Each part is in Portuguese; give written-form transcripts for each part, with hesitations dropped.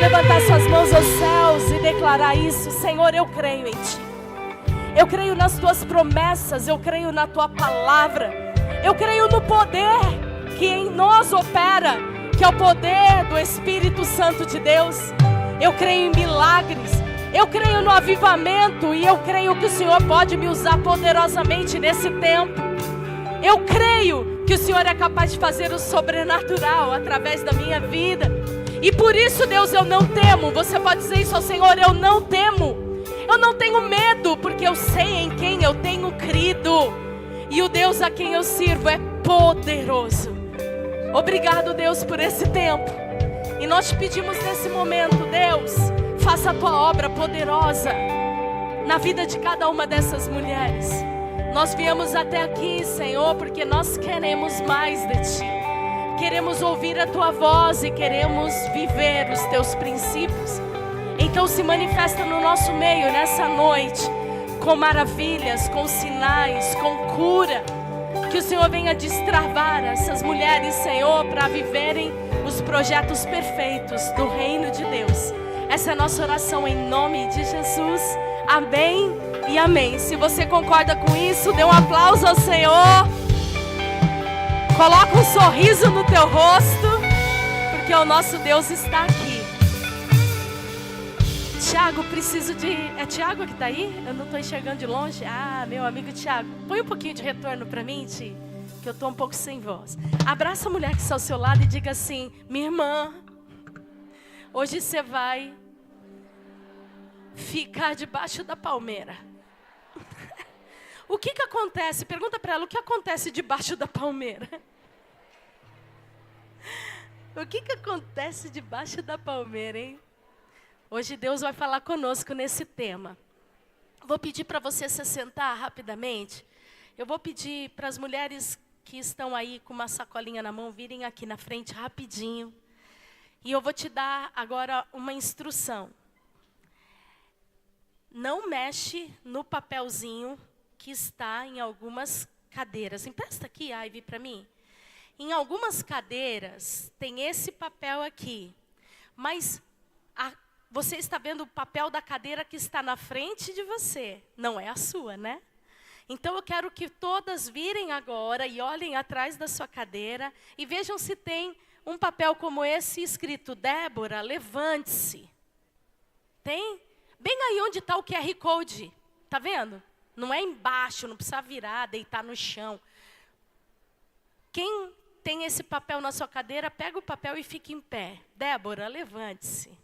Levantar suas mãos aos céus e declarar isso: Senhor, eu creio em Ti. Eu creio nas Tuas promessas, eu creio na Tua palavra. Eu creio no poder que em nós opera, que é o poder do Espírito Santo de Deus. Eu creio em milagres, eu creio no avivamento e eu creio que o Senhor pode me usar poderosamente nesse tempo. Eu creio que o Senhor é capaz de fazer o sobrenatural através da minha vida. E por isso, Deus, eu não temo. Você pode dizer isso ao Senhor: eu não temo. Eu não tenho medo, porque eu sei em quem eu tenho crido. E o Deus a quem eu sirvo é poderoso. Obrigado, Deus, por esse tempo. E nós te pedimos nesse momento, Deus, faça a Tua obra poderosa na vida de cada uma dessas mulheres. Nós viemos até aqui, Senhor, porque nós queremos mais de Ti. Queremos ouvir a Tua voz e queremos viver os Teus princípios. Então se manifesta no nosso meio nessa noite, com maravilhas, com sinais, com cura. Que o Senhor venha destravar essas mulheres, Senhor, para viverem os projetos perfeitos do reino de Deus. Essa é a nossa oração em nome de Jesus. Amém e amém. Se você concorda com isso, dê um aplauso ao Senhor. Coloca um sorriso no teu rosto, porque o nosso Deus está aqui. Tiago, preciso de... É Tiago que está aí? Eu não estou enxergando de longe. Ah, meu amigo Tiago. Põe um pouquinho de retorno para mim, Ti, que eu estou um pouco sem voz. Abraça a mulher que está ao seu lado e diga assim: minha irmã, hoje você vai ficar debaixo da palmeira. O que acontece? Pergunta para ela: o que acontece debaixo da palmeira? O que acontece debaixo da palmeira, hein? Hoje Deus vai falar conosco nesse tema. Vou pedir para você se sentar rapidamente. Eu vou pedir para as mulheres que estão aí com uma sacolinha na mão virem aqui na frente rapidinho. E eu vou te dar agora uma instrução. Não mexe no papelzinho que está em algumas cadeiras. Empresta aqui, Ivy, para mim. Em algumas cadeiras tem esse papel aqui. Mas você está vendo o papel da cadeira que está na frente de você. Não é a sua, né? Então eu quero que todas virem agora e olhem atrás da sua cadeira e vejam se tem um papel como esse escrito: Débora, levante-se. Tem? Bem aí onde está o QR Code. Tá vendo? Não é embaixo, não precisa virar, deitar no chão. Quem tem esse papel na sua cadeira, pega o papel e fica em pé. Débora, levante-se.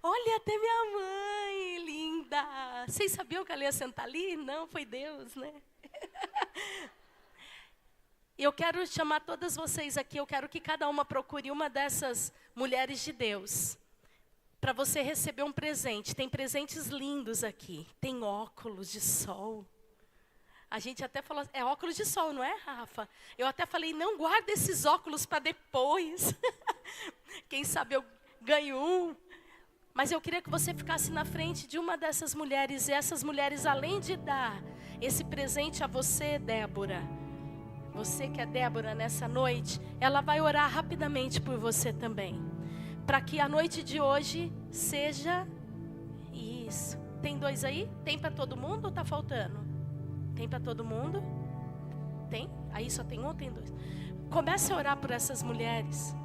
Olha, até minha mãe, linda. Vocês sabiam que ela ia sentar ali? Não, foi Deus, né? Eu quero chamar todas vocês aqui, eu quero que cada uma procure uma dessas mulheres de Deus, para você receber um presente. Tem presentes lindos aqui, tem óculos de sol. A gente até falou, é óculos de sol, não é, Rafa? Eu até falei, não guarda esses óculos para depois. Quem sabe eu ganho um. Mas eu queria que você ficasse na frente de uma dessas mulheres. E essas mulheres, além de dar esse presente a você, Débora, você que é Débora nessa noite, ela vai orar rapidamente por você também. Para que a noite de hoje seja isso. Tem dois aí? Tem para todo mundo ou está faltando? Tem para todo mundo? Tem? Aí só tem um ou tem dois? Comece a orar por essas mulheres.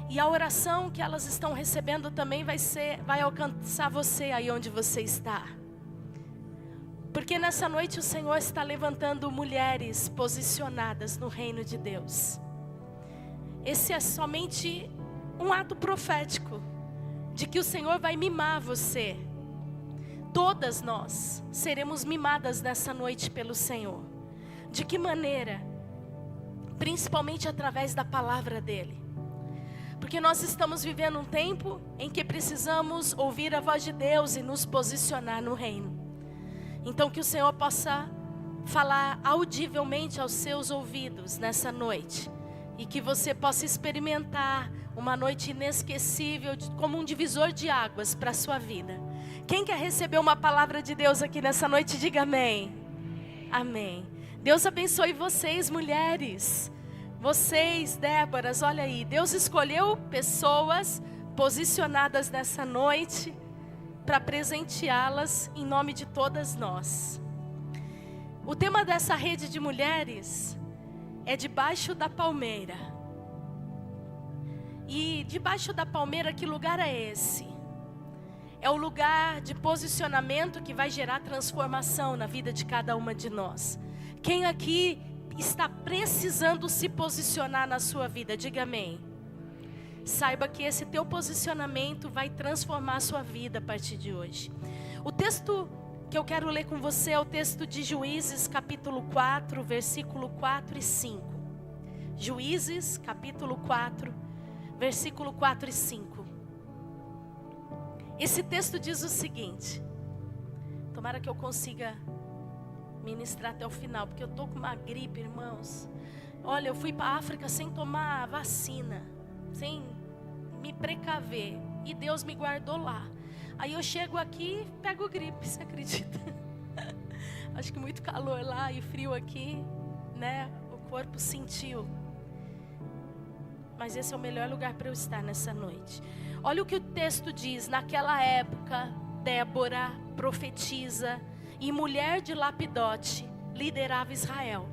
E a oração que elas estão recebendo também vai alcançar você aí onde você está. Porque nessa noite o Senhor está levantando mulheres posicionadas no reino de Deus. Esse é somente um ato profético de que o Senhor vai mimar você. Todas nós seremos mimadas nessa noite pelo Senhor. De que maneira? Principalmente através da palavra dEle. Porque nós estamos vivendo um tempo em que precisamos ouvir a voz de Deus e nos posicionar no reino. Então que o Senhor possa falar audivelmente aos seus ouvidos nessa noite. E que você possa experimentar uma noite inesquecível, como um divisor de águas para a sua vida. Quem quer receber uma palavra de Deus aqui nessa noite, diga amém. Amém. Deus abençoe vocês, mulheres. Vocês, Déboras, olha aí. Deus escolheu pessoas posicionadas nessa noite para presenteá-las em nome de todas nós. O tema dessa rede de mulheres é debaixo da palmeira. E debaixo da palmeira, que lugar é esse? É o lugar de posicionamento que vai gerar transformação na vida de cada uma de nós. Quem aqui está precisando se posicionar na sua vida? Diga amém. Saiba que esse teu posicionamento vai transformar a sua vida a partir de hoje. O texto que eu quero ler com você é o texto de Juízes, capítulo 4, versículo 4 e 5. Juízes, capítulo 4, versículo 4 e 5. Esse texto diz o seguinte. Tomara que eu consiga ministrar até o final, porque eu estou com uma gripe, irmãos. Olha, eu fui para a África sem tomar vacina, sem me precaver, e Deus me guardou lá. Aí eu chego aqui e pego gripe, você acredita? Acho que muito calor lá e frio aqui, né? O corpo sentiu. Mas esse é o melhor lugar para eu estar nessa noite. Olha o que o texto diz. Naquela época, Débora, profetisa e mulher de Lapidote, liderava Israel.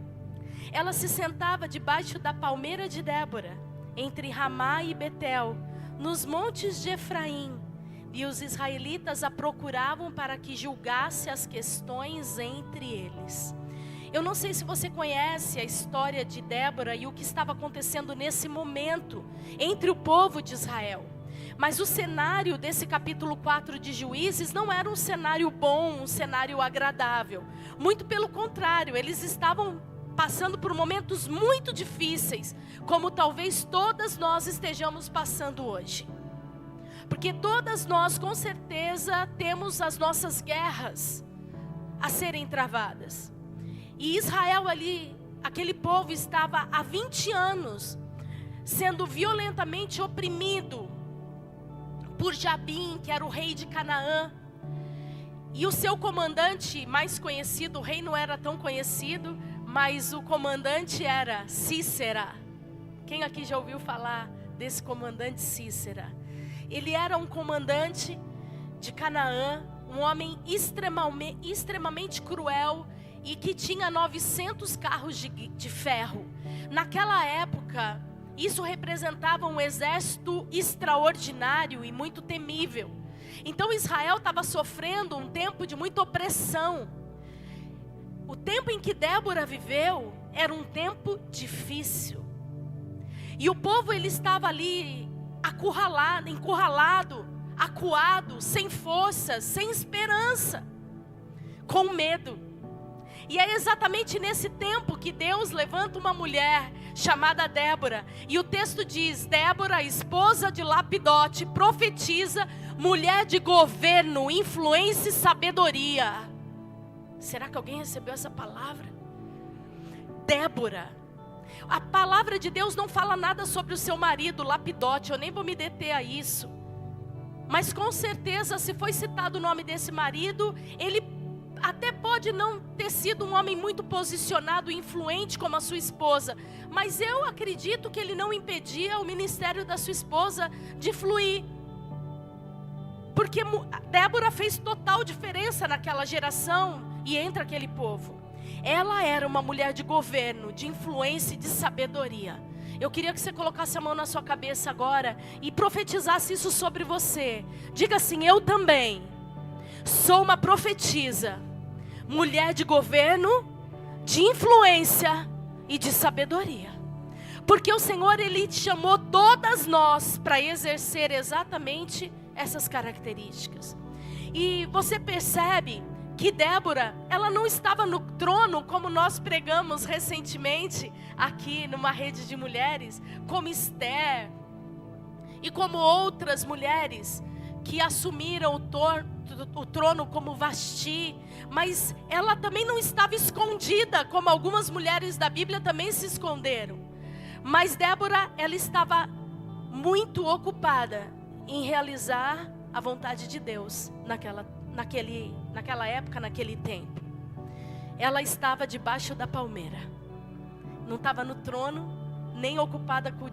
Ela se sentava debaixo da palmeira de Débora, entre Ramá e Betel, nos montes de Efraim, e os israelitas a procuravam para que julgasse as questões entre eles. Eu não sei se você conhece a história de Débora e o que estava acontecendo nesse momento entre o povo de Israel. Mas o cenário desse capítulo 4 de Juízes não era um cenário bom, um cenário agradável. Muito pelo contrário, eles estavam passando por momentos muito difíceis, como talvez todas nós estejamos passando hoje. Porque todas nós, com certeza, temos as nossas guerras a serem travadas. E Israel ali, aquele povo estava há 20 anos sendo violentamente oprimido por Jabim, que era o rei de Canaã. E o seu comandante mais conhecido, o rei não era tão conhecido, mas o comandante era Sísera. Quem aqui já ouviu falar desse comandante Sísera? Ele era um comandante de Canaã, um homem extremamente cruel e que tinha 900 carros de ferro. Naquela época, isso representava um exército extraordinário e muito temível. Então Israel estava sofrendo um tempo de muita opressão. O tempo em que Débora viveu era um tempo difícil. E o povo ele estava ali encurralado, acuado, sem força, sem esperança, com medo. E é exatamente nesse tempo que Deus levanta uma mulher chamada Débora. E o texto diz: Débora, esposa de Lapidote, profetiza, mulher de governo, influência e sabedoria. Será que alguém recebeu essa palavra? Débora. A palavra de Deus não fala nada sobre o seu marido, Lapidote. Eu nem vou me deter a isso. Mas com certeza, se foi citado o nome desse marido, ele até pode não ter sido um homem muito posicionado e influente como a sua esposa. Mas eu acredito que ele não impedia o ministério da sua esposa de fluir. Porque Débora fez total diferença naquela geração e entre aquele povo. Ela era uma mulher de governo, de influência e de sabedoria. Eu queria que você colocasse a mão na sua cabeça agora e profetizasse isso sobre você. Diga assim: eu também sou uma profetisa, mulher de governo, de influência e de sabedoria. Porque o Senhor, Ele chamou todas nós para exercer exatamente essas características. E você percebe que Débora, ela não estava no trono como nós pregamos recentemente aqui numa rede de mulheres, como Esther e como outras mulheres que assumiram o trono como Vasti, mas ela também não estava escondida como algumas mulheres da Bíblia também se esconderam. Mas Débora, ela estava muito ocupada em realizar a vontade de Deus naquela época, naquele tempo. Ela estava debaixo da palmeira. Não estava no trono, nem ocupada com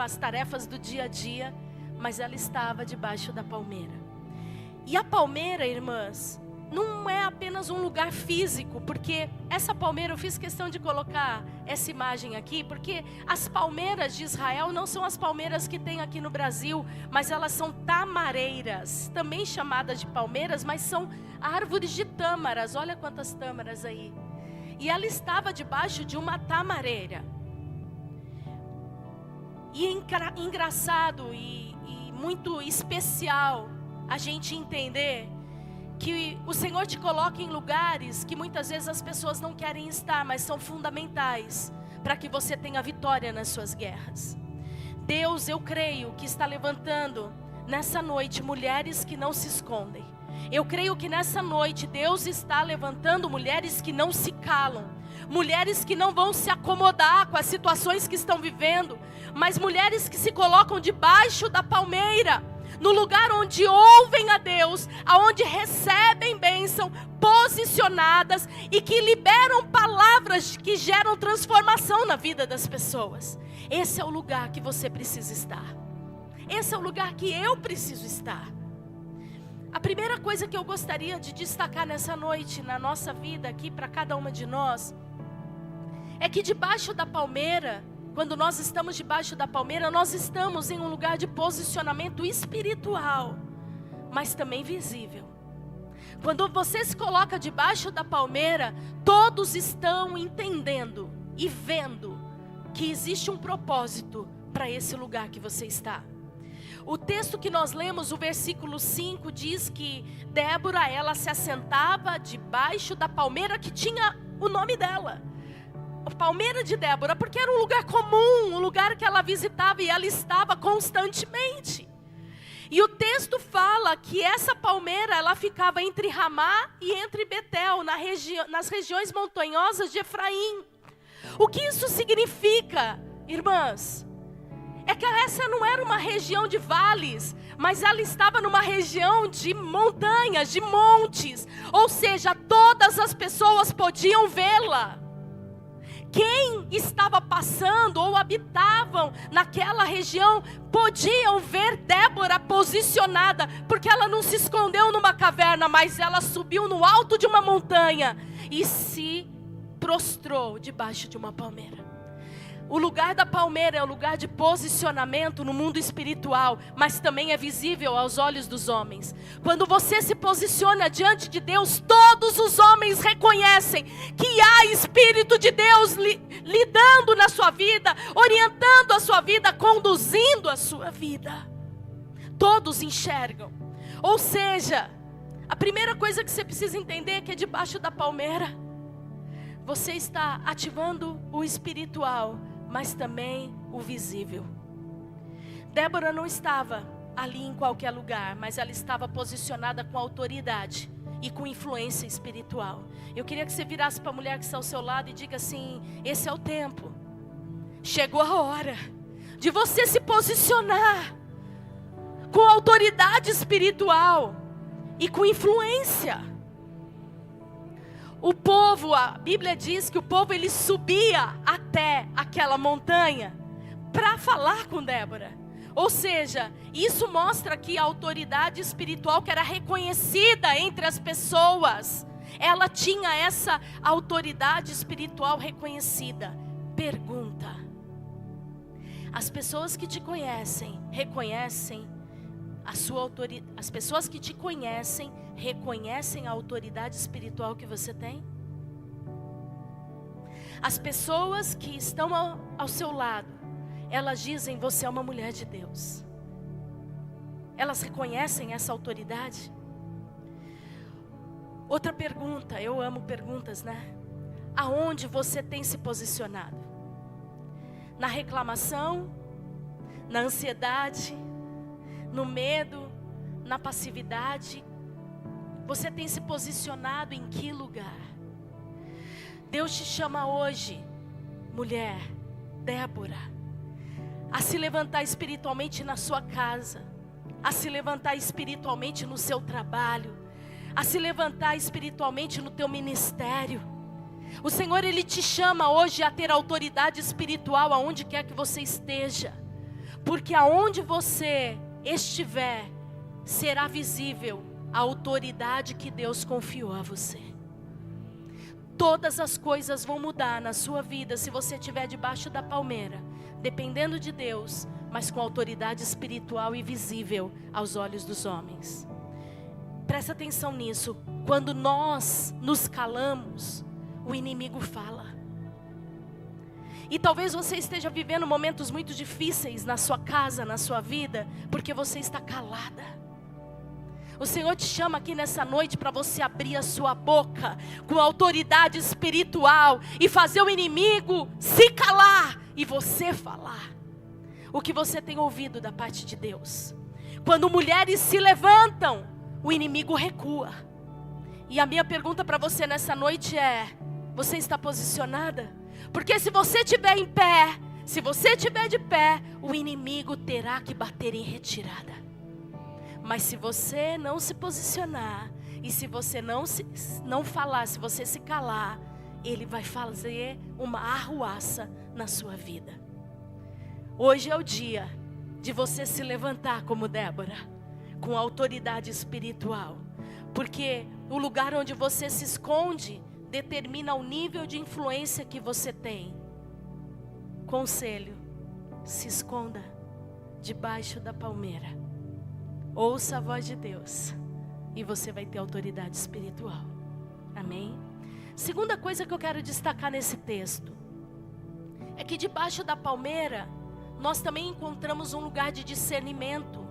as tarefas do dia a dia, mas ela estava debaixo da palmeira. E a palmeira, irmãs, não é apenas um lugar físico, porque essa palmeira, eu fiz questão de colocar essa imagem aqui, porque as palmeiras de Israel não são as palmeiras que tem aqui no Brasil, mas elas são tamareiras, também chamadas de palmeiras, mas são árvores de tâmaras. Olha quantas tâmaras aí. E ela estava debaixo de uma tamareira. E é engraçado e muito especial a gente entender que o Senhor te coloca em lugares que muitas vezes as pessoas não querem estar, mas são fundamentais para que você tenha vitória nas suas guerras. Deus, eu creio que está levantando nessa noite mulheres que não se escondem. Eu creio que nessa noite Deus está levantando mulheres que não se calam, mulheres que não vão se acomodar com as situações que estão vivendo, mas mulheres que se colocam debaixo da palmeira, no lugar onde ouvem a Deus, aonde recebem bênção, posicionadas e que liberam palavras que geram transformação na vida das pessoas. Esse é o lugar que você precisa estar. Esse é o lugar que eu preciso estar. A primeira coisa que eu gostaria de destacar nessa noite, na nossa vida aqui, para cada uma de nós, é que debaixo da palmeira, quando nós estamos debaixo da palmeira, nós estamos em um lugar de posicionamento espiritual, mas também visível. Quando você se coloca debaixo da palmeira, todos estão entendendo e vendo que existe um propósito para esse lugar que você está. O texto que nós lemos, o versículo 5, diz que Débora, ela se assentava debaixo da palmeira que tinha o nome dela. A palmeira de Débora, porque era um lugar comum, um lugar que ela visitava e ela estava constantemente. E o texto fala que essa palmeira, ela ficava entre Ramá e entre Betel, nas regiões montanhosas de Efraim. O que isso significa, irmãs? É que essa não era uma região de vales, mas ela estava numa região de montanhas, de montes. Ou seja, todas as pessoas podiam vê-la. Quem estava passando ou habitavam naquela região podiam ver Débora posicionada, porque ela não se escondeu numa caverna, mas ela subiu no alto de uma montanha e se prostrou debaixo de uma palmeira. O lugar da palmeira é o lugar de posicionamento no mundo espiritual, mas também é visível aos olhos dos homens. Quando você se posiciona diante de Deus, todos os homens reconhecem que há Espírito de Deus lidando na sua vida, orientando a sua vida, conduzindo a sua vida. Todos enxergam. Ou seja, a primeira coisa que você precisa entender é que debaixo da palmeira, você está ativando o espiritual, mas também o visível. Débora não estava ali em qualquer lugar, mas ela estava posicionada com autoridade e com influência espiritual. Eu queria que você virasse para a mulher que está ao seu lado e diga assim: esse é o tempo. Chegou a hora de você se posicionar com autoridade espiritual e com influência. O povo, a Bíblia diz que o povo ele subia até aquela montanha para falar com Débora. Ou seja, isso mostra que a autoridade espiritual que era reconhecida entre as pessoas, ela tinha essa autoridade espiritual reconhecida. Pergunta: as pessoas que te conhecem, reconhecem a sua autoridade? As pessoas que te conhecem reconhecem a autoridade espiritual que você tem? As pessoas que estão ao seu lado, elas dizem: você é uma mulher de Deus. Elas reconhecem essa autoridade? Outra pergunta, eu amo perguntas, né? Aonde você tem se posicionado? Na reclamação? Na ansiedade? No medo? Na passividade? Você tem se posicionado em que lugar? Deus te chama hoje, mulher, Débora, a se levantar espiritualmente na sua casa, a se levantar espiritualmente no seu trabalho, a se levantar espiritualmente no teu ministério. O Senhor, Ele te chama hoje a ter autoridade espiritual aonde quer que você esteja, porque aonde você estiver, será visível a autoridade que Deus confiou a você. Todas as coisas vão mudar na sua vida se você estiver debaixo da palmeira, dependendo de Deus, mas com autoridade espiritual e visível aos olhos dos homens. Presta atenção nisso. Quando nós nos calamos, o inimigo fala. E talvez você esteja vivendo momentos muito difíceis na sua casa, na sua vida, porque você está calada. O Senhor te chama aqui nessa noite para você abrir a sua boca com autoridade espiritual e fazer o inimigo se calar e você falar o que você tem ouvido da parte de Deus. Quando mulheres se levantam, o inimigo recua. E a minha pergunta para você nessa noite é: você está posicionada? Porque se você estiver em pé, se você estiver de pé, o inimigo terá que bater em retirada. Mas se você não se posicionar, e se você não falar, se você se calar, ele vai fazer uma arruaça na sua vida. Hoje é o dia de você se levantar como Débora, com autoridade espiritual. Porque o lugar onde você se esconde determina o nível de influência que você tem. Conselho: se esconda debaixo da palmeira. Ouça a voz de Deus e você vai ter autoridade espiritual. Amém? Segunda coisa que eu quero destacar nesse texto é que debaixo da palmeira nós também encontramos um lugar de discernimento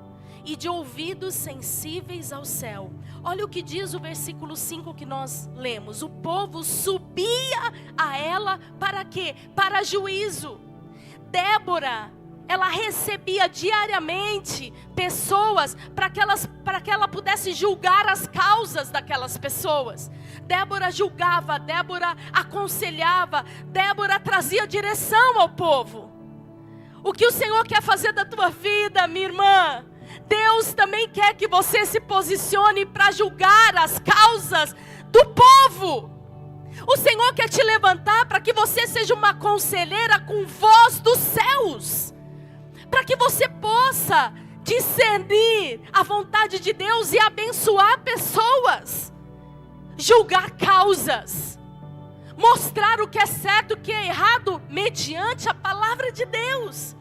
e de ouvidos sensíveis ao céu. Olha o que diz o versículo 5 que nós lemos: o povo subia a ela para quê? Para juízo. Débora, ela recebia diariamente pessoas para que ela pudesse julgar as causas daquelas pessoas. Débora julgava, Débora aconselhava, Débora trazia direção ao povo. O que o Senhor quer fazer da tua vida, minha irmã? Deus também quer que você se posicione para julgar as causas do povo. O Senhor quer te levantar para que você seja uma conselheira com voz dos céus, para que você possa discernir a vontade de Deus e abençoar pessoas, julgar causas, mostrar o que é certo e o que é errado mediante a palavra de Deus.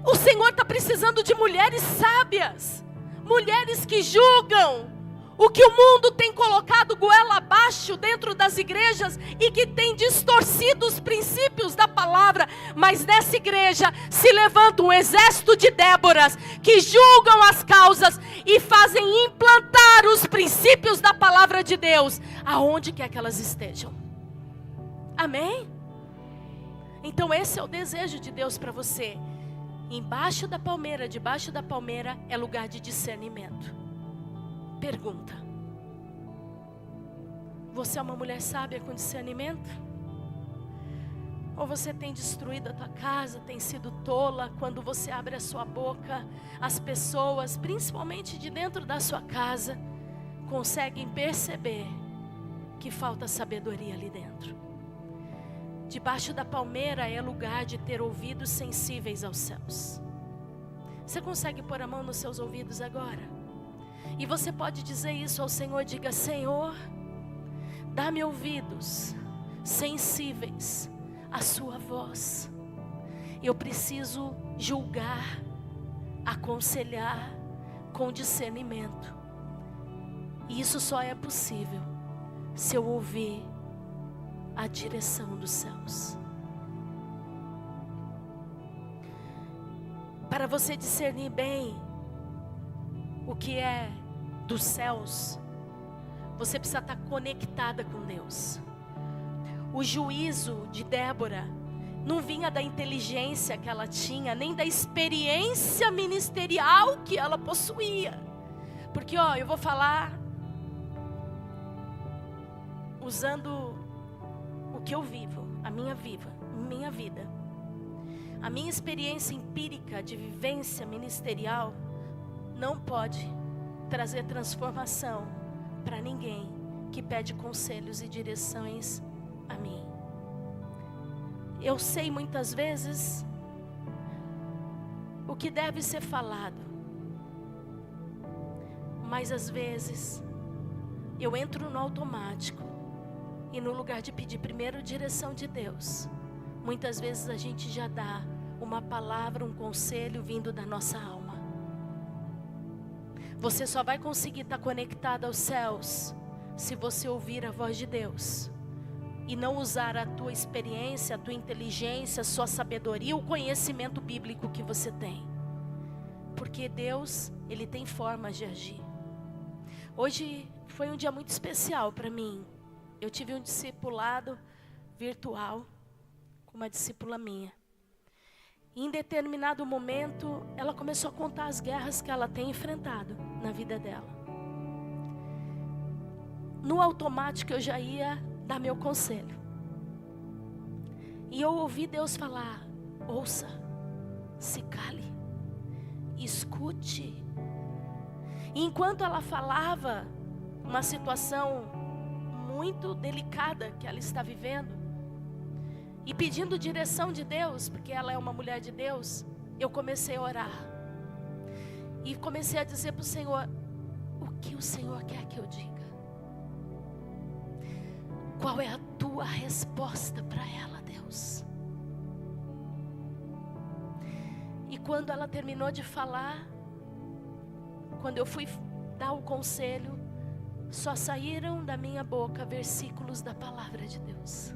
O Senhor está precisando de mulheres sábias, mulheres que julgam o que o mundo tem colocado goela abaixo dentro das igrejas e que tem distorcido os princípios da palavra. Mas nessa igreja se levanta um exército de Déboras que julgam as causas e fazem implantar os princípios da palavra de Deus aonde quer que elas estejam. Amém? Então esse é o desejo de Deus para você. Embaixo da palmeira, debaixo da palmeira é lugar de discernimento. Pergunta: você é uma mulher sábia com discernimento? Ou você tem destruído a tua casa, tem sido tola? Quando você abre a sua boca, as pessoas, principalmente de dentro da sua casa, conseguem perceber que falta sabedoria ali dentro. Debaixo da palmeira é lugar de ter ouvidos sensíveis aos céus. Você consegue pôr a mão nos seus ouvidos agora? E você pode dizer isso ao Senhor: diga: Senhor, dá-me ouvidos sensíveis à sua voz. Eu preciso julgar, aconselhar com discernimento. E isso só é possível se eu ouvir a direção dos céus. Para você discernir bem o que é dos céus, você precisa estar conectada com Deus. O juízo de Débora não vinha da inteligência que ela tinha, nem da experiência ministerial que ela possuía. Porque eu vou falar usando o que eu vivo, a minha vida. A minha experiência empírica de vivência ministerial não pode trazer transformação para ninguém que pede conselhos e direções a mim. Eu sei muitas vezes o que deve ser falado, Mas às vezes, eu entro no automático. E no lugar de pedir primeiro direção de Deus, muitas vezes a gente já dá uma palavra, um conselho vindo da nossa alma. Você só vai conseguir estar conectado aos céus se você ouvir a voz de Deus. E não usar a tua experiência, a tua inteligência, a sua sabedoria, o conhecimento bíblico que você tem. Porque Deus, Ele tem formas de agir. Hoje foi um dia muito especial para mim. Eu tive um discipulado virtual com uma discípula minha. E em determinado momento, ela começou a contar as guerras que ela tem enfrentado na vida dela. No automático eu já ia dar meu conselho. E eu ouvi Deus falar: ouça, se cale, escute. E enquanto ela falava uma situação muito delicada que ela está vivendo, e pedindo direção de Deus, porque ela é uma mulher de Deus, eu comecei a orar. E comecei a dizer para o Senhor: o que o Senhor quer que eu diga? Qual é a tua resposta para ela, Deus? E quando ela terminou de falar, quando eu fui dar o conselho, só saíram da minha boca versículos da palavra de Deus.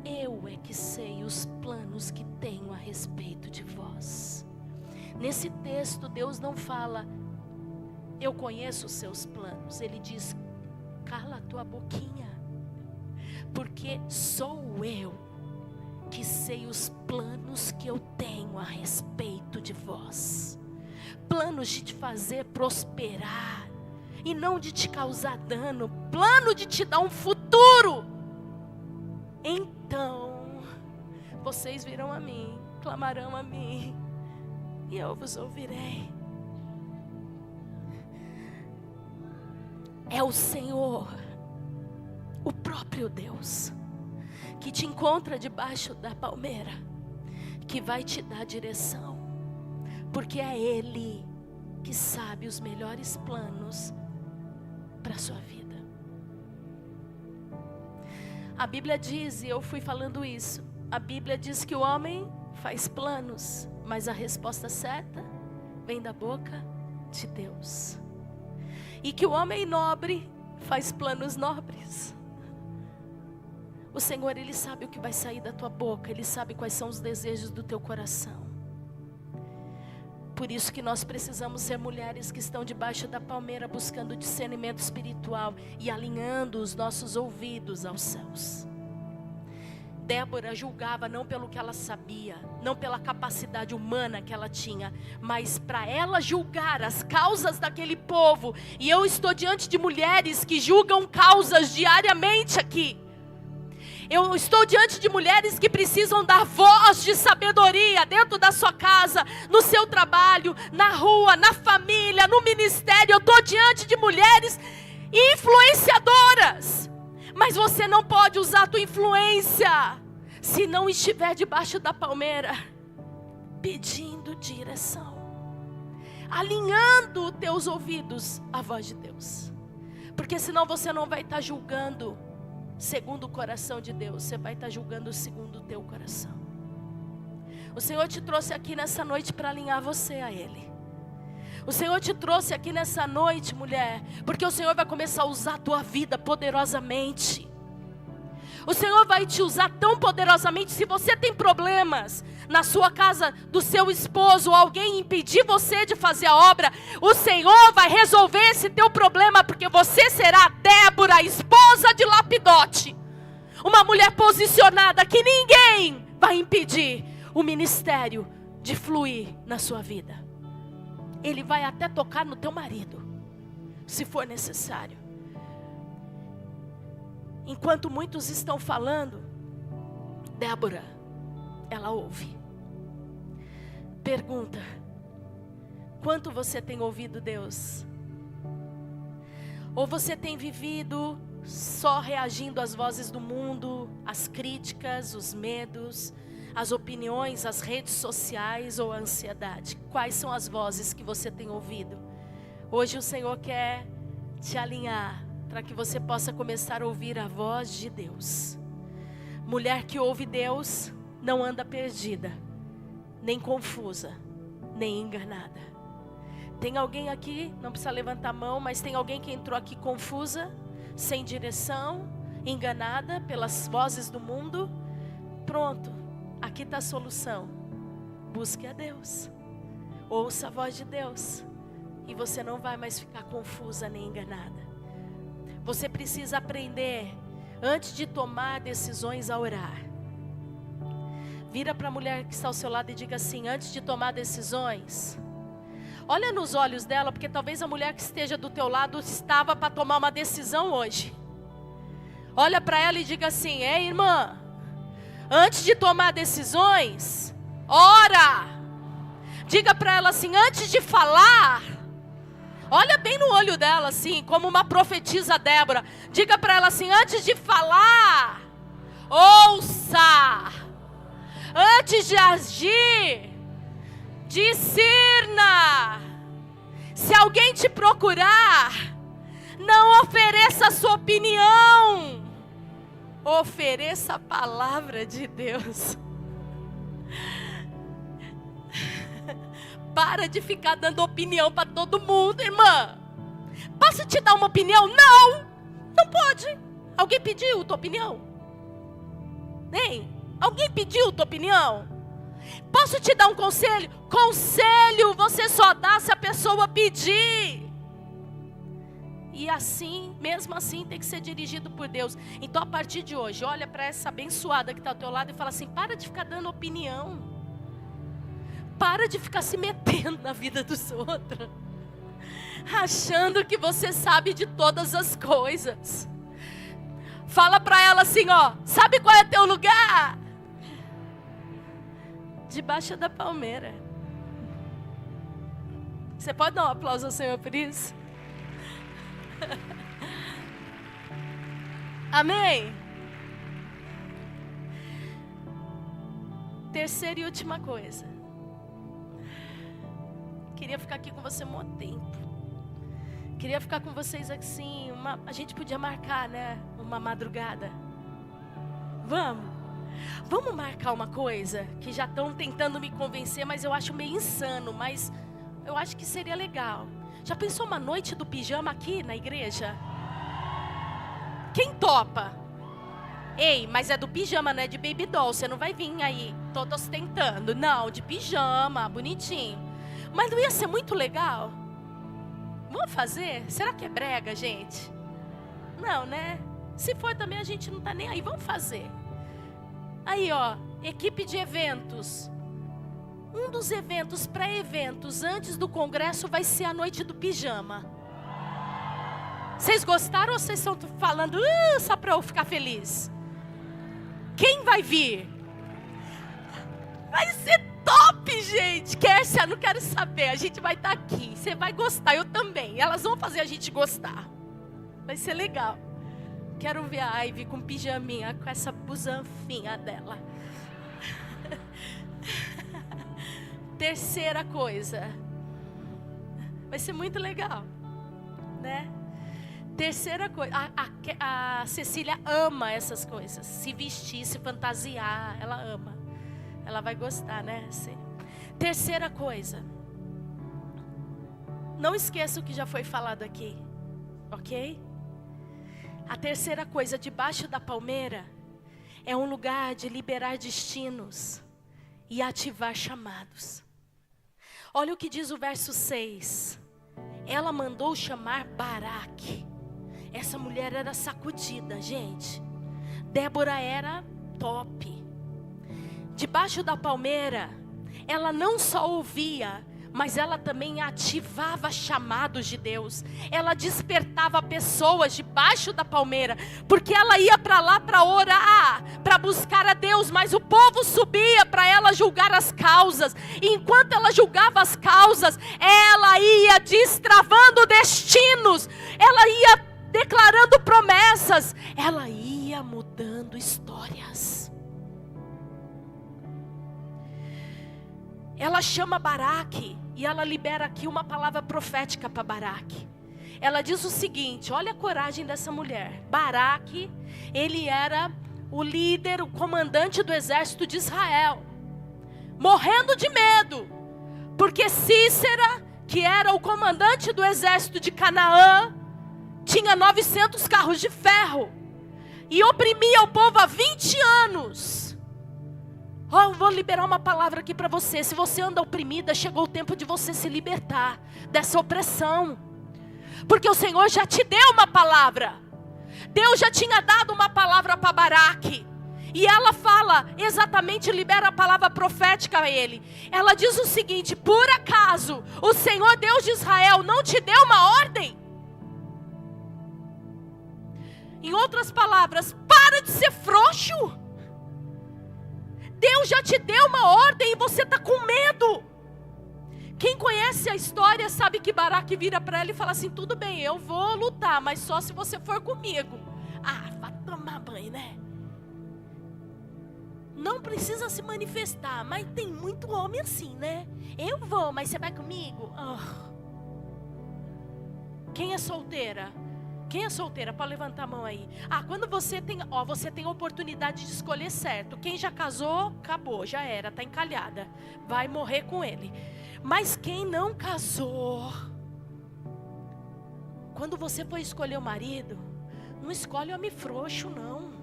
Eu é que sei os planos que tenho a respeito de vós. Nesse texto Deus não fala: eu conheço os seus planos. Ele diz: cala a tua boquinha, porque sou eu que sei os planos que eu tenho a respeito de vós. Planos de te fazer prosperar e não de te causar dano. Plano de te dar um futuro. Então, vocês virão a mim, clamarão a mim, e eu vos ouvirei. É o Senhor, o próprio Deus, que te encontra debaixo da palmeira, que vai te dar direção, porque é Ele que sabe os melhores planos para a sua vida. A Bíblia diz, e eu fui falando isso, a Bíblia diz que o homem faz planos, mas a resposta certa vem da boca de Deus. E que o homem nobre faz planos nobres. O Senhor, Ele sabe o que vai sair da tua boca, Ele sabe quais são os desejos do teu coração. Por isso que nós precisamos ser mulheres que estão debaixo da palmeira, buscando discernimento espiritual e alinhando os nossos ouvidos aos céus. Débora julgava não pelo que ela sabia, não pela capacidade humana que ela tinha, mas para ela julgar as causas daquele povo. E eu estou diante de mulheres que julgam causas diariamente aqui. Eu estou diante de mulheres que precisam dar voz de sabedoria dentro da sua casa, no seu trabalho, na rua, na família, no ministério. Eu estou diante de mulheres influenciadoras. Mas você não pode usar a tua influência se não estiver debaixo da palmeira, pedindo direção, alinhando os teus ouvidos à voz de Deus. Porque senão você não vai estar julgando segundo o coração de Deus, você vai estar julgando segundo o teu coração. O Senhor te trouxe aqui nessa noite para alinhar você a Ele. O Senhor te trouxe aqui nessa noite, mulher, porque o Senhor vai começar a usar a tua vida poderosamente. O Senhor vai te usar tão poderosamente. Se você tem problemas na sua casa, do seu esposo, ou alguém impedir você de fazer a obra, o Senhor vai resolver esse teu problema, porque você será Débora, esposa de Lapidote, uma mulher posicionada que ninguém vai impedir o ministério de fluir na sua vida. Ele vai até tocar no teu marido, se for necessário. Enquanto muitos estão falando, Débora, ela ouve. Pergunta: quanto você tem ouvido Deus? Ou você tem vivido só reagindo às vozes do mundo, às críticas, os medos, as opiniões, as redes sociais ou a ansiedade? Quais são as vozes que você tem ouvido? Hoje o Senhor quer te alinhar para que você possa começar a ouvir a voz de Deus. Mulher que ouve Deus não anda perdida, nem confusa, nem enganada. Tem alguém aqui, não precisa levantar a mão, mas tem alguém que entrou aqui confusa, sem direção, enganada pelas vozes do mundo? Pronto, aqui está a solução. Busque a Deus, ouça a voz de Deus, e você não vai mais ficar confusa nem enganada. Você precisa aprender, antes de tomar decisões, a orar. Vira para a mulher que está ao seu lado e diga assim: antes de tomar decisões, olha nos olhos dela, porque talvez a mulher que esteja do teu lado estava para tomar uma decisão hoje. Olha para ela e diga assim: ei, irmã, antes de tomar decisões, ora. Diga para ela assim: antes de falar, olha bem no olho dela assim, como uma profetisa Débora. Diga para ela assim: antes de falar, ouça. Antes de agir, discirna. Se alguém te procurar, não ofereça a sua opinião, ofereça a palavra de Deus. Para de ficar dando opinião para todo mundo, irmã. Posso te dar uma opinião? Não, não pode. Alguém pediu tua opinião? Nem? Alguém pediu tua opinião? Posso te dar um conselho? Conselho você só dá se a pessoa pedir. E assim, mesmo assim, tem que ser dirigido por Deus. Então, a partir de hoje, olha para essa abençoada que está ao teu lado e fala assim: para de ficar dando opinião. Para de ficar se metendo na vida dos outros, achando que você sabe de todas as coisas. Fala para ela assim, ó: sabe qual é teu lugar? Debaixo da palmeira. Você pode dar um aplauso ao Senhor por isso? Amém? Terceira e última coisa. Queria ficar aqui com você um bom tempo. Queria ficar com vocês assim, a gente podia marcar, né? Uma madrugada. Vamos marcar uma coisa que já estão tentando me convencer, mas eu acho meio insano, mas eu acho que seria legal. Já pensou uma noite do pijama aqui na igreja? Quem topa? Ei, mas é do pijama, não é de baby doll. Você não vai vir aí todo ostentando. Não, de pijama, bonitinho. Mas não ia ser muito legal? Vamos fazer? Será que é brega, gente? Não, né? Se for também, a gente não tá nem aí. Vamos fazer. Aí, ó, equipe de eventos. Um dos eventos, pré-eventos, antes do congresso, vai ser a noite do pijama. Vocês gostaram ou vocês estão falando só para eu ficar feliz? Quem vai vir? Vai ser top, gente. Kércia, não quero saber. A gente vai estar aqui. Você vai gostar, eu também. Elas vão fazer a gente gostar. Vai ser legal. Quero ver a Ivy com pijaminha, com essa busanfinha dela. Terceira coisa. Vai ser muito legal, né? Terceira coisa. A Cecília ama essas coisas. Se vestir, se fantasiar. Ela ama. Ela vai gostar, né? Sim. Terceira coisa. Não esqueça o que já foi falado aqui. Ok? A terceira coisa, debaixo da palmeira, é um lugar de liberar destinos e ativar chamados. Olha o que diz o verso 6. Ela mandou chamar Baraque. Essa mulher era sacudida, gente. Débora era top. Debaixo da palmeira, ela não só ouvia, mas ela também ativava chamados de Deus. Ela despertava pessoas debaixo da palmeira, porque ela ia para lá para orar, para buscar a Deus, mas o povo subia para ela julgar as causas. E enquanto ela julgava as causas, ela ia destravando destinos, ela ia declarando promessas, ela ia mudando histórias. Ela chama Baraque. E ela libera aqui uma palavra profética para Baraque. Ela diz o seguinte, olha a coragem dessa mulher. Baraque, ele era o líder, o comandante do exército de Israel, morrendo de medo, porque Sísera, que era o comandante do exército de Canaã, tinha 900 carros de ferro, e oprimia o povo há 20 anos. Eu vou liberar uma palavra aqui para você. Se você anda oprimida, chegou o tempo de você se libertar dessa opressão, porque o Senhor já te deu uma palavra. Deus já tinha dado uma palavra para Baraque, e ela fala exatamente, libera a palavra profética a ele. Ela diz o seguinte: por acaso o Senhor Deus de Israel não te deu uma ordem? Em outras palavras, para de ser frouxo. Deus já te deu uma ordem e você está com medo. Quem conhece a história sabe que Baraque vira para ela e fala assim: tudo bem, eu vou lutar, mas só se você for comigo. Ah, vai tomar banho, né? Não precisa se manifestar, mas tem muito homem assim, né? Eu vou, mas você vai comigo? Oh. Quem é solteira? Quem é solteira? Pode levantar a mão aí. Ah, quando você tem a oportunidade de escolher certo. Quem já casou, acabou, já era, está encalhada. Vai morrer com ele. Mas quem não casou, quando você for escolher o marido, não escolhe homem frouxo, não.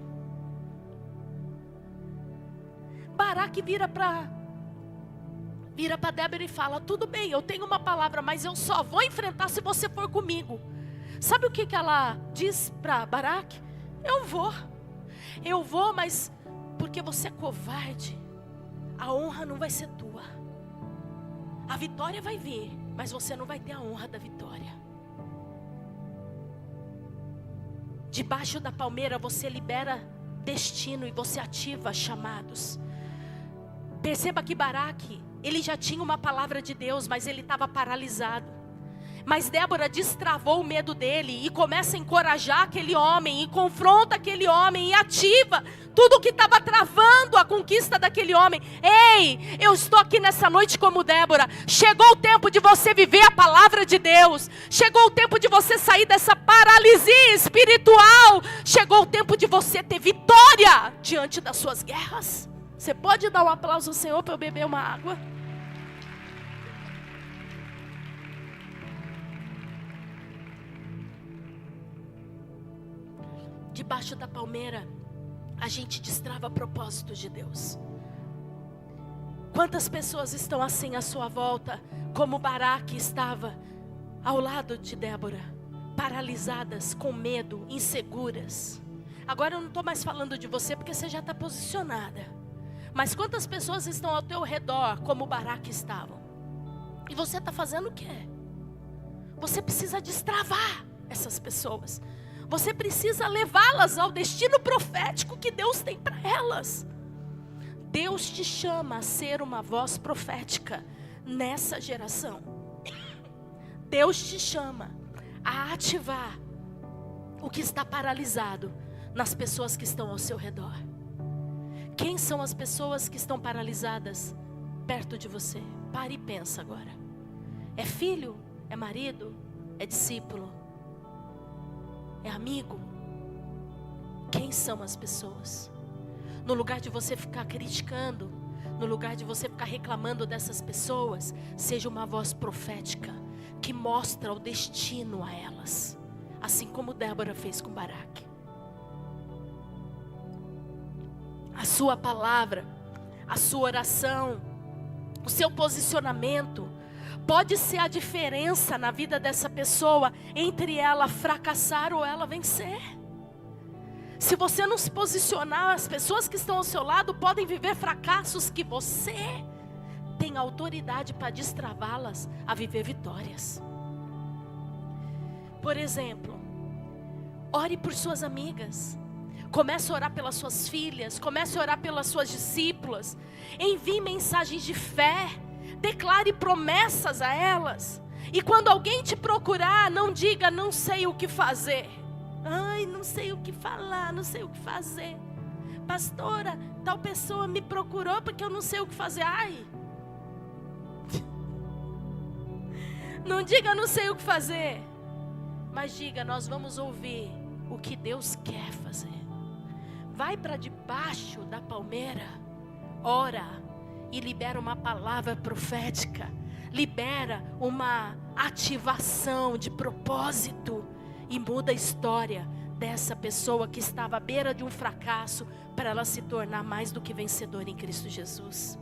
Baraque vira para Débora e fala: tudo bem, eu tenho uma palavra, mas eu só vou enfrentar se você for comigo. Sabe o que ela diz para Baraque? Eu vou, mas porque você é covarde, a honra não vai ser tua. A vitória vai vir, mas você não vai ter a honra da vitória. Debaixo da palmeira você libera destino e você ativa chamados. Perceba que Baraque, ele já tinha uma palavra de Deus, mas ele estava paralisado. Mas Débora destravou o medo dele e começa a encorajar aquele homem, e confronta aquele homem, e ativa tudo que estava travando a conquista daquele homem. Ei, eu estou aqui nessa noite como Débora. Chegou o tempo de você viver a palavra de Deus. Chegou o tempo de você sair dessa paralisia espiritual. Chegou o tempo de você ter vitória diante das suas guerras. Você pode dar um aplauso ao Senhor para eu beber uma água? Debaixo da palmeira, a gente destrava propósitos de Deus. Quantas pessoas estão assim à sua volta, como Baraque estava ao lado de Débora, paralisadas, com medo, inseguras. Agora eu não estou mais falando de você, porque você já está posicionada. Mas quantas pessoas estão ao teu redor, como Baraque estavam? E você está fazendo o quê? Você precisa destravar essas pessoas. Você precisa levá-las ao destino profético que Deus tem para elas. Deus te chama a ser uma voz profética nessa geração. Deus te chama a ativar o que está paralisado nas pessoas que estão ao seu redor. Quem são as pessoas que estão paralisadas perto de você? Pare e pensa agora. É filho? É marido? É discípulo? É amigo? Quem são as pessoas? No lugar de você ficar criticando, no lugar de você ficar reclamando dessas pessoas, seja uma voz profética que mostra o destino a elas, assim como Débora fez com Baraque. A sua palavra, a sua oração, o seu posicionamento pode ser a diferença na vida dessa pessoa entre ela fracassar ou ela vencer. Se você não se posicionar, as pessoas que estão ao seu lado podem viver fracassos que você tem autoridade para destravá-las a viver vitórias. Por exemplo, ore por suas amigas. Comece a orar pelas suas filhas, comece a orar pelas suas discípulas. Envie mensagens de fé, declare promessas a elas. E quando alguém te procurar, não diga: não sei o que fazer. Ai, não sei o que falar, não sei o que fazer. Pastora, tal pessoa me procurou porque eu não sei o que fazer. Ai, Não diga não sei o que fazer, mas diga nós vamos ouvir o que Deus quer fazer. Vai para debaixo da palmeira, ora e libera uma palavra profética, libera uma ativação de propósito e muda a história dessa pessoa que estava à beira de um fracasso para ela se tornar mais do que vencedora em Cristo Jesus.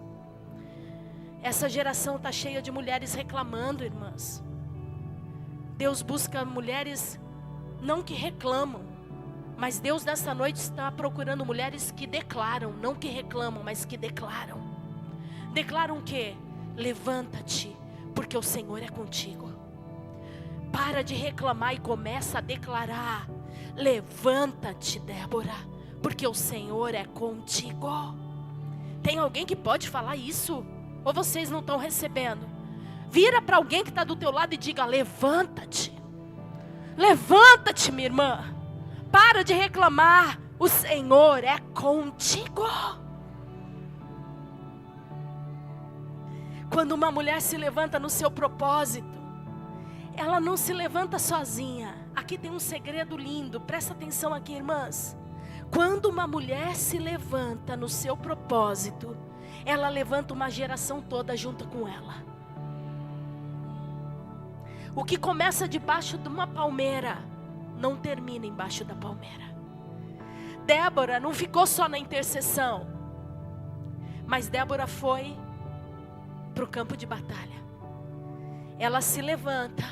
Essa geração está cheia de mulheres reclamando, irmãs. Deus busca mulheres não que reclamam, mas Deus nessa noite está procurando mulheres que declaram, não que reclamam, mas que declaram. Declaram o quê? Levanta-te, porque o Senhor é contigo. Para de reclamar e começa a declarar. Levanta-te, Débora, porque o Senhor é contigo. Tem alguém que pode falar isso? Ou vocês não estão recebendo? Vira para alguém que está do teu lado e diga: levanta-te. Levanta-te, minha irmã. Para de reclamar. O Senhor é contigo. Quando uma mulher se levanta no seu propósito, ela não se levanta sozinha. Aqui tem um segredo lindo, presta atenção aqui, irmãs. Quando uma mulher se levanta no seu propósito, ela levanta uma geração toda junto com ela. O que começa debaixo de uma palmeira, não termina embaixo da palmeira. Débora não ficou só na intercessão, mas Débora foi para o campo de batalha. Ela se levanta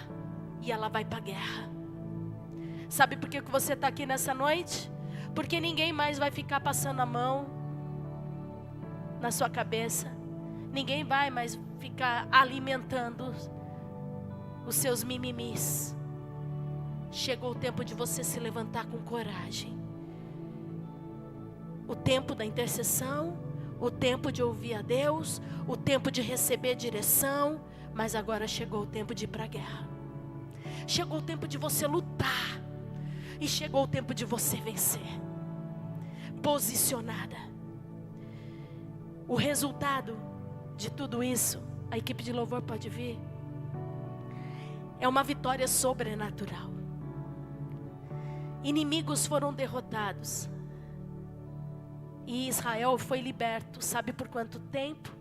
e ela vai para a guerra. Sabe por que você está aqui nessa noite? Porque ninguém mais vai ficar passando a mão na sua cabeça. Ninguém vai mais ficar alimentando os seus mimimis. Chegou o tempo de você se levantar com coragem. O tempo da intercessão, o tempo de ouvir a Deus, o tempo de receber direção, mas agora chegou o tempo de ir para a guerra. Chegou o tempo de você lutar. E chegou o tempo de você vencer. Posicionada. O resultado de tudo isso, a equipe de louvor pode vir, é uma vitória sobrenatural. Inimigos foram derrotados. E Israel foi liberto. Sabe por quanto tempo?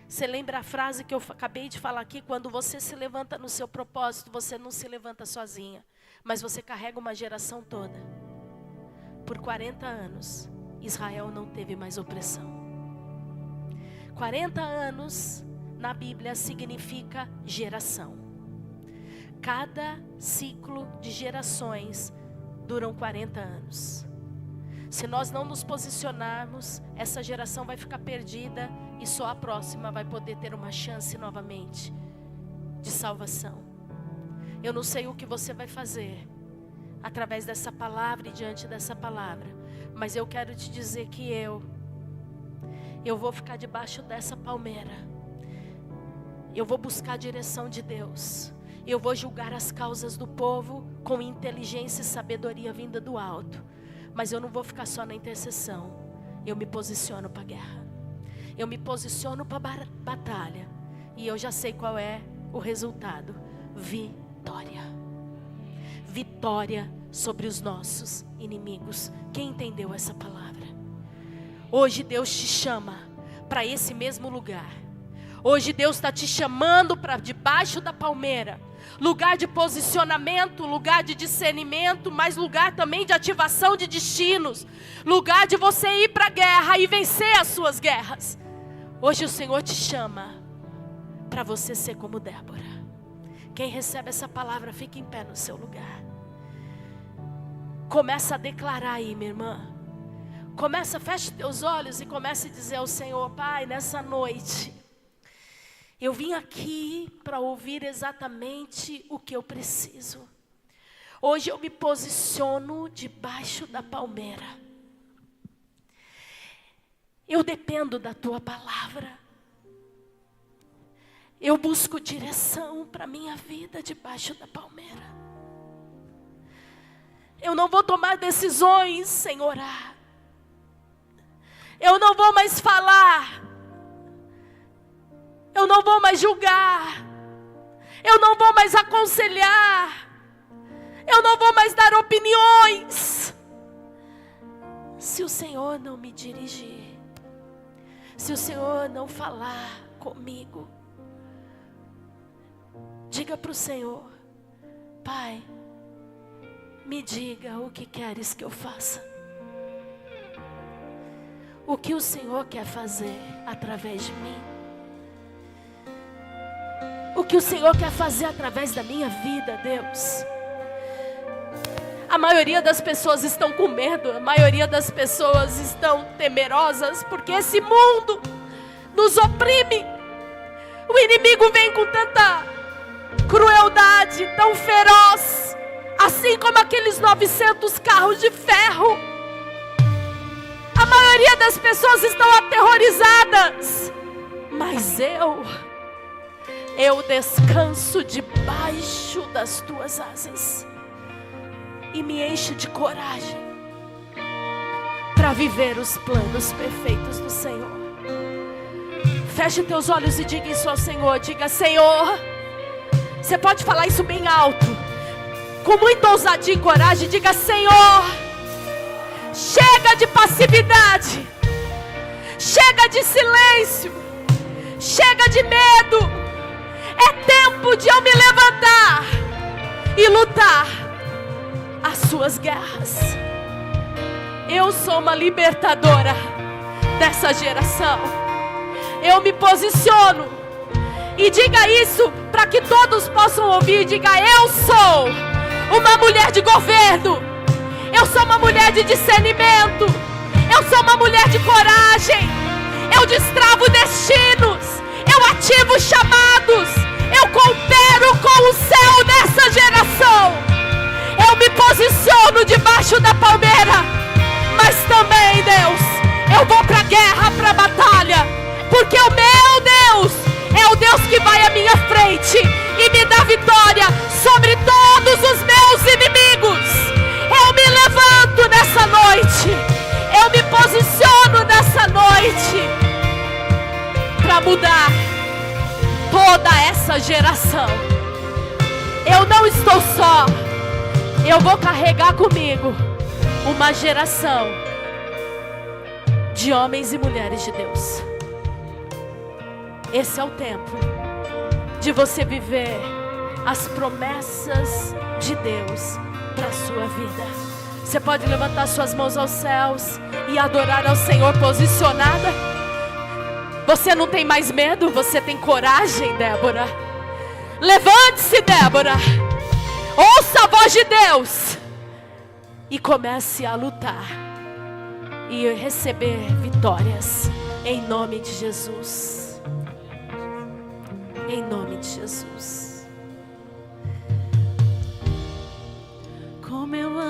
Você lembra a frase que eu acabei de falar aqui? Quando você se levanta no seu propósito, você não se levanta sozinha, mas você carrega uma geração toda. Por 40 anos, Israel não teve mais opressão. 40 anos na Bíblia significa geração. Cada ciclo de gerações duram 40 anos. Se nós não nos posicionarmos, essa geração vai ficar perdida e só a próxima vai poder ter uma chance novamente de salvação. Eu não sei o que você vai fazer através dessa palavra e diante dessa palavra, mas eu quero te dizer que eu vou ficar debaixo dessa palmeira. Eu vou buscar a direção de Deus. Eu vou julgar as causas do povo com inteligência e sabedoria vinda do alto. Mas eu não vou ficar só na intercessão. Eu me posiciono para a guerra. Eu me posiciono para a batalha. E eu já sei qual é o resultado. Vitória. Vitória sobre os nossos inimigos. Quem entendeu essa palavra? Hoje Deus te chama para esse mesmo lugar. Hoje Deus está te chamando para debaixo da palmeira. Lugar de posicionamento, lugar de discernimento, mas lugar também de ativação de destinos. Lugar de você ir para a guerra e vencer as suas guerras. Hoje o Senhor te chama para você ser como Débora. Quem recebe essa palavra, fica em pé no seu lugar. Começa a declarar aí, minha irmã. Começa, feche teus olhos e comece a dizer ao Senhor: Pai, nessa noite eu vim aqui para ouvir exatamente o que eu preciso. Hoje eu me posiciono debaixo da palmeira. Eu dependo da tua palavra. Eu busco direção para a minha vida debaixo da palmeira. Eu não vou tomar decisões sem orar. Eu não vou mais falar. Eu não vou mais julgar. Eu não vou mais aconselhar. Eu não vou mais dar opiniões. Se o Senhor não me dirigir, se o Senhor não falar comigo, diga para o Senhor: Pai, me diga o que queres que eu faça. O que o Senhor quer fazer através de mim? O que o Senhor quer fazer através da minha vida, Deus? A maioria das pessoas estão com medo, a maioria das pessoas estão temerosas, porque esse mundo nos oprime. O inimigo vem com tanta crueldade, tão feroz, assim como aqueles 900 carros de ferro. A maioria das pessoas estão aterrorizadas, mas eu descanso debaixo das tuas asas e me encho de coragem para viver os planos perfeitos do Senhor. Feche teus olhos e diga isso ao Senhor. Diga: Senhor. Você pode falar isso bem alto, com muita ousadia e coragem. Diga: Senhor, chega de passividade, chega de silêncio, chega de medo. É tempo de eu me levantar e lutar as suas guerras. Eu sou uma libertadora dessa geração. Eu me posiciono e diga isso para que todos possam ouvir. Diga: eu sou uma mulher de governo. Eu sou uma mulher de discernimento. Eu sou uma mulher de coragem. Eu destravo destinos. Eu ativo chamados. Eu coopero com o céu nessa geração. Eu me posiciono debaixo da palmeira. Mas também, Deus, eu vou para a guerra, para a batalha, porque o meu Deus é o Deus que vai à minha frente e me dá vitória sobre todos os meus inimigos. Eu me levanto nessa noite, eu me posiciono nessa noite para mudar toda essa geração. Eu não estou só, eu vou carregar comigo uma geração de homens e mulheres de Deus. Esse é o tempo de você viver as promessas de Deus para a sua vida. Você pode levantar suas mãos aos céus e adorar ao Senhor posicionada. Você não tem mais medo, você tem coragem, Débora. Levante-se, Débora. Ouça a voz de Deus e comece a lutar e receber vitórias em nome de Jesus. Em nome de Jesus.